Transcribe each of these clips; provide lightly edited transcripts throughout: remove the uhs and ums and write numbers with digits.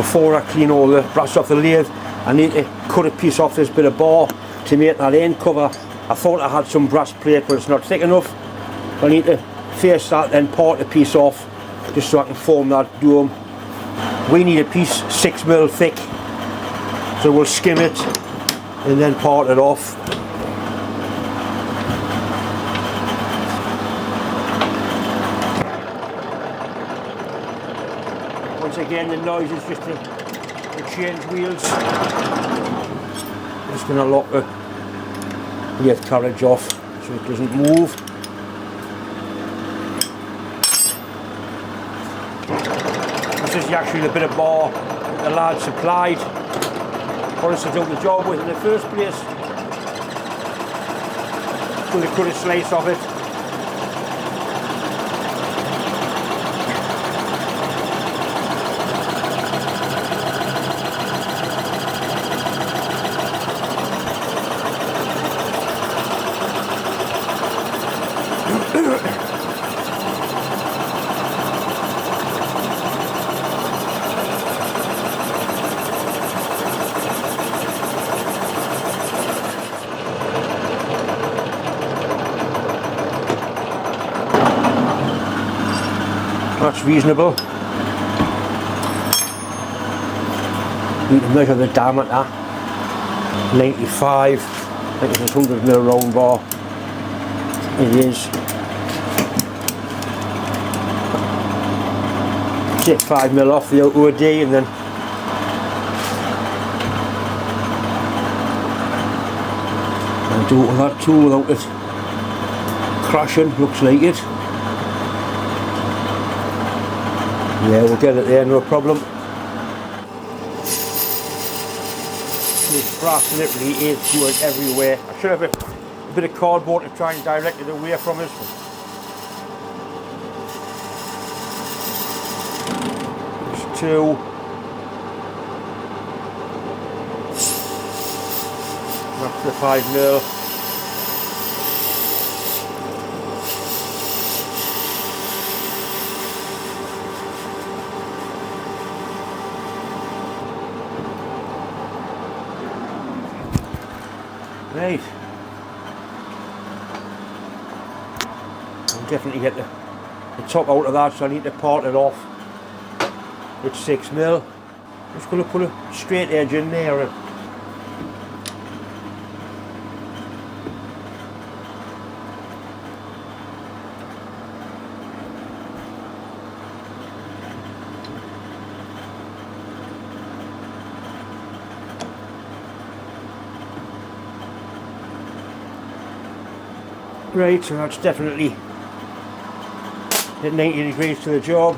before I clean all the brass off the lathe, I need to cut a piece off this bit of bar to make that end cover. I thought I had some brass plate, but it's not thick enough. I need to face that, then part the piece off, just so I can form that dome. We need a piece 6mm thick, so we'll skim it and then part it off. Once again, the noise is just the change wheels. I'm just going to lock the lathe carriage off so it doesn't move. This is actually the bit of bar the lad supplied for us to do the job with in the first place. Going to cut a slice of it. That's reasonable. We can measure the diameter. 95. I think it's a 100mm round bar. It is. Take 5mm off the outer D and then I'll do it with that tool without it crashing. Looks like it. Yeah, we'll get it there, no problem. This brass literally is going everywhere. I should have a bit of cardboard to try and direct it away from us. There's 2. That's the 5mm. Right, I'll definitely get the top out of that, so I need to part it off with 6mm. Just going to put a straight edge in there. Right, so that's definitely at 90 degrees to the job.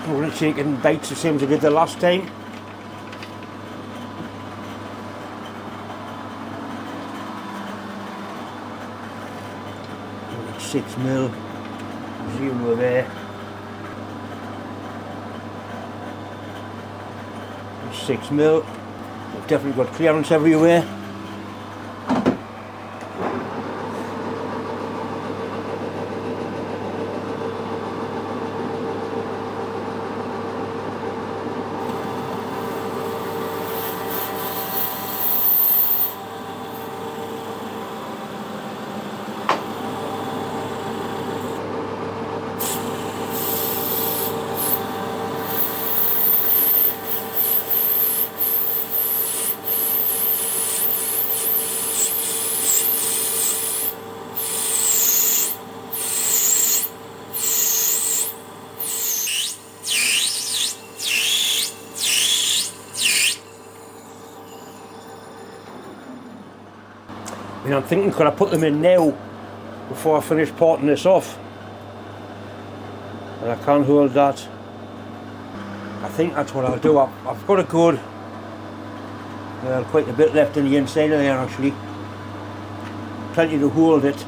We're going to take it in bites the same as I did the last time. 6mm. Zoom over there. 6mm. We've definitely got clearance everywhere. And I'm thinking, could I put them in now before I finish parting this off? And I can't hold that. I think that's what I'll do. I've got a good, quite a bit left in the inside of there actually. Plenty to hold it.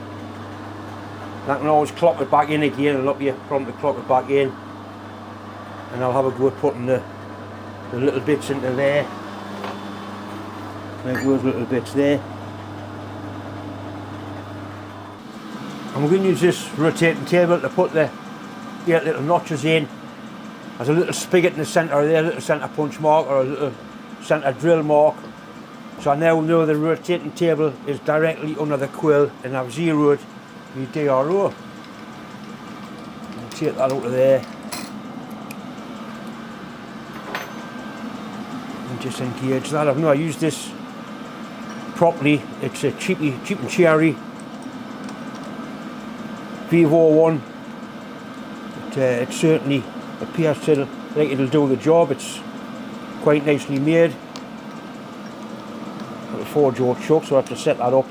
And I can always clock it back in again and up you prompt to clock it back in. And I'll have a go at putting the little bits into there. Like those little bits there. I'm going to use this rotating table to put the little notches in, There's a little spigot in the centre there, a little centre punch mark or a little centre drill mark. So I now know the rotating table is directly under the quill, and I've zeroed the DRO. I'll take that out of there and just engage that. I've not used this properly. It's a cheap and cherry V01. It certainly appears to like it'll do the job. It's quite nicely made. Got a 4-jaw chuck, so I have to set that up.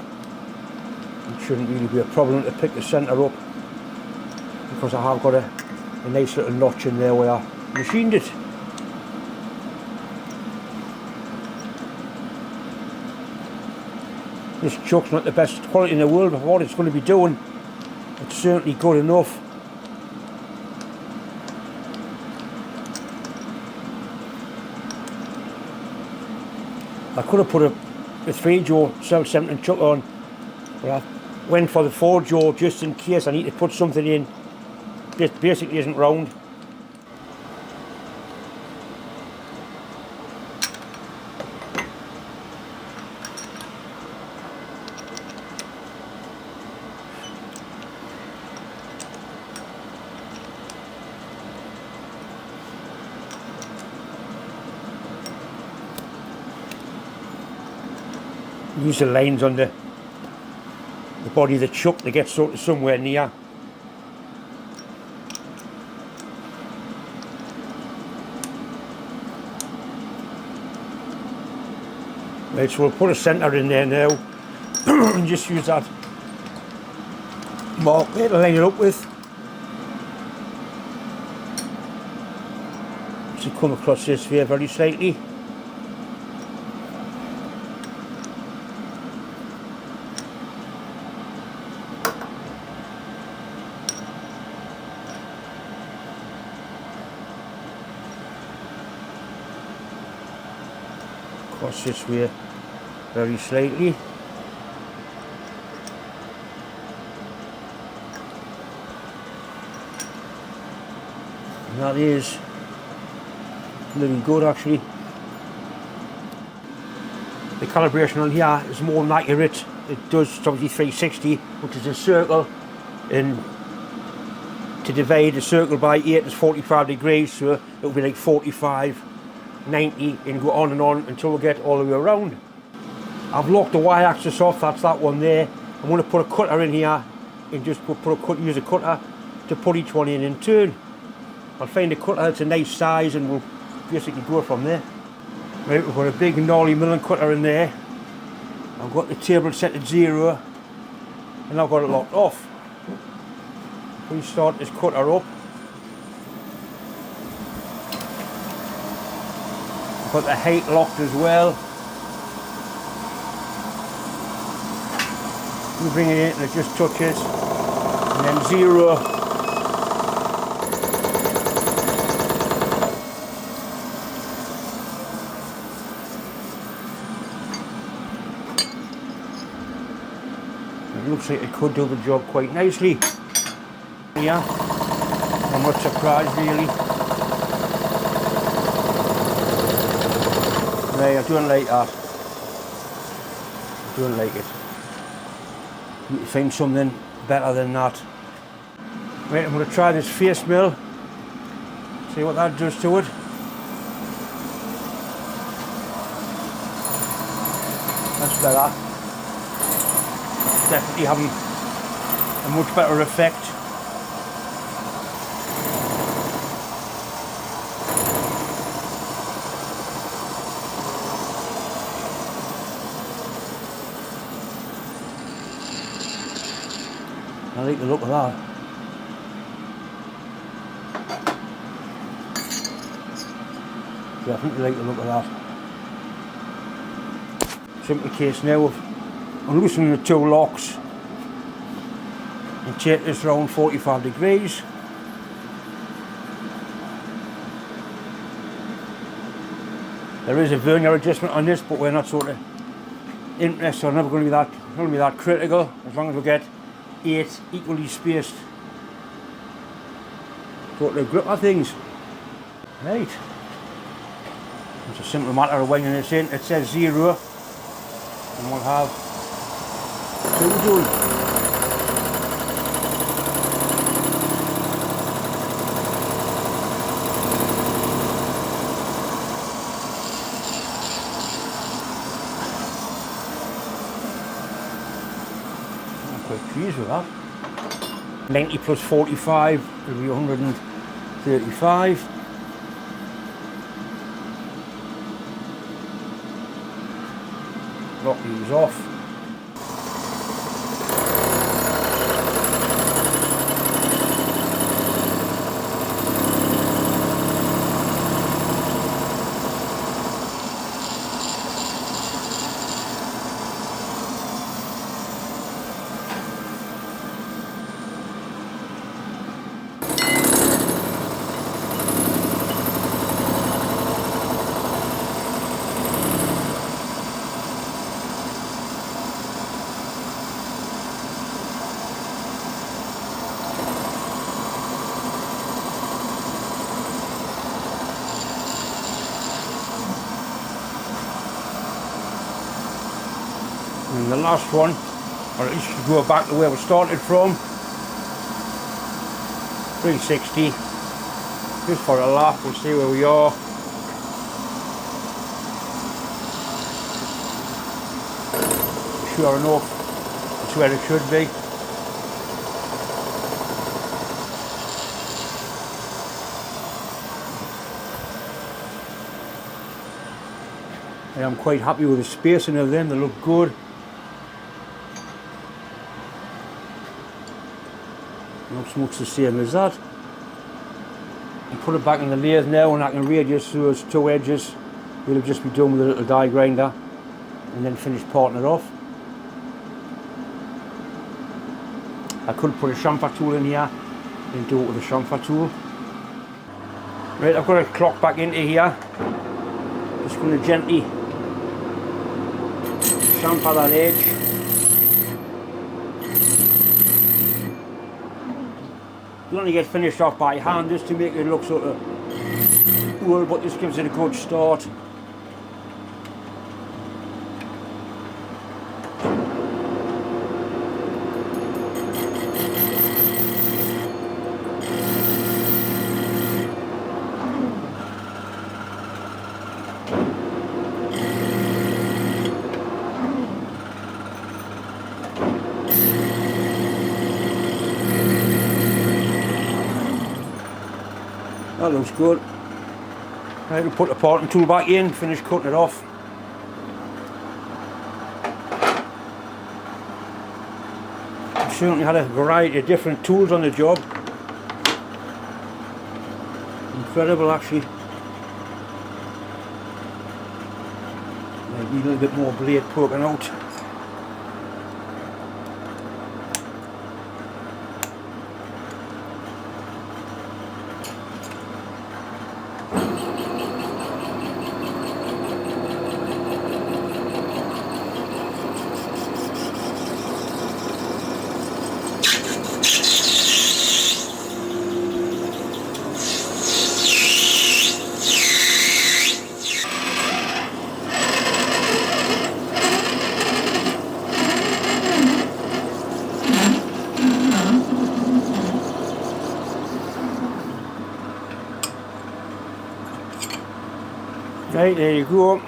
It shouldn't really be a problem to pick the centre up, because I have got a nice little notch in there where I machined it. This chuck's not the best quality in the world, but what it's going to be doing, it's certainly good enough. I could have put a 3-jaw self-centering chuck on, but I went for the 4-jaw just in case I need to put something in that basically isn't round. Use the lines on the body of the chuck to get sort of somewhere near. Right, so we'll put a centre in there now and just use that mark there to line it up with. So come across this way very slightly. Across this way very slightly. And that is looking good actually. The calibration on here is more than accurate. It does obviously 360, which is a circle, and to divide a circle by 8 is 45 degrees, so it will be like 45, 90, and go on and on until we get all the way around. I've locked the y-axis off, that's that one there. I'm going to put a cutter in here and just use a cutter to put each one in turn. I'll find a cutter that's a nice size and we'll basically go from there. Right, we've got a big gnarly milling cutter in there. I've got the table set at 0 and I've got it locked off. We start this cutter up. I've got the height locked as well. You bring it in and it just touches, and then 0. It looks like it could do the job quite nicely. Yeah, I'm not surprised really. No, I don't like that. I don't like it. Need to find something better than that. Right, I'm going to try this face mill. See what that does to it. That's better. Definitely having a much better effect. I like the look of that. Definitely like the look of that. Simple case now of loosening the 2 locks and take this round 45 degrees. There is a vernier adjustment on this, but we're not sort of interested. I'm never going to be that critical as long as we get 8 equally spaced sort of gripper things. Right. It's a simple matter of winging this in. It says 0 and we'll have 2 joule. Quite pleased with that. 90 plus 45 will be 135. Lock these off. And the last one, or at least to go back to where we started from, 360, just for a laugh, we'll see where we are. Sure enough, that's where it should be. I am quite happy with the spacing of them, they look good. Looks much the same as that. You put it back in the lathe now and I can radius those 2 edges. We'll just be done with a little die grinder and then finish parting it off. I could put a chamfer tool in here and do it with a chamfer tool. Right, I've got to clock back into here. Just going to gently chamfer that edge. You only get finished off by hand just to make it look sort of cool, but this gives it a good start. That looks good. Right, we'll put the parting tool back in, finish cutting it off. I've certainly had a variety of different tools on the job. Incredible actually. Maybe a little bit more blade poking out. Right, there you go.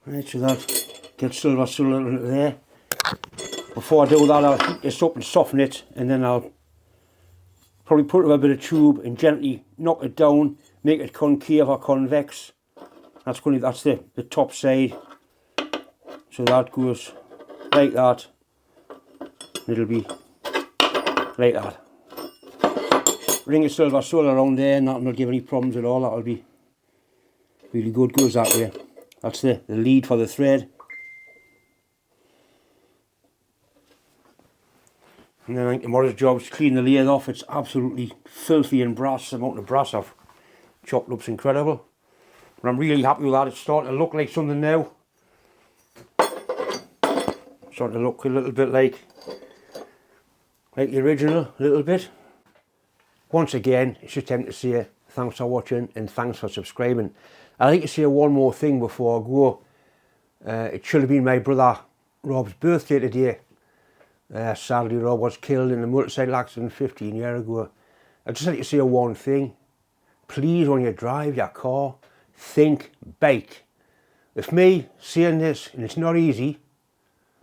Right, so that gets silver into there. Before I do that, I'll heat this up and soften it, and then I'll probably put it with a bit of tube and gently knock it down, make it concave or convex. That's the top side. So that goes like that. It'll be like that. Ring of silver soil around there, and that'll not give any problems at all. That'll be really good, goes that way. That's the lead for the thread. And then I think tomorrow's job is to clean the lathe off. It's absolutely filthy in brass. The amount of brass I've chopped up's incredible. But I'm really happy with that. It's starting to look like something now. Starting to look a little bit like the original, a little bit. Once again, it's just time to say thanks for watching and thanks for subscribing. I'd like to say one more thing before I go. It should have been my brother Rob's birthday today. Sadly, Rob was killed in a motorcycle accident 15 years ago. I'd just like to say one thing. Please, when you drive your car, think bike. If me saying this, and it's not easy,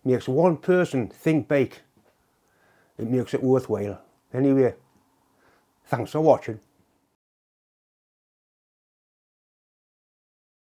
makes one person think bike, it makes it worthwhile. Anyway, thanks for watching.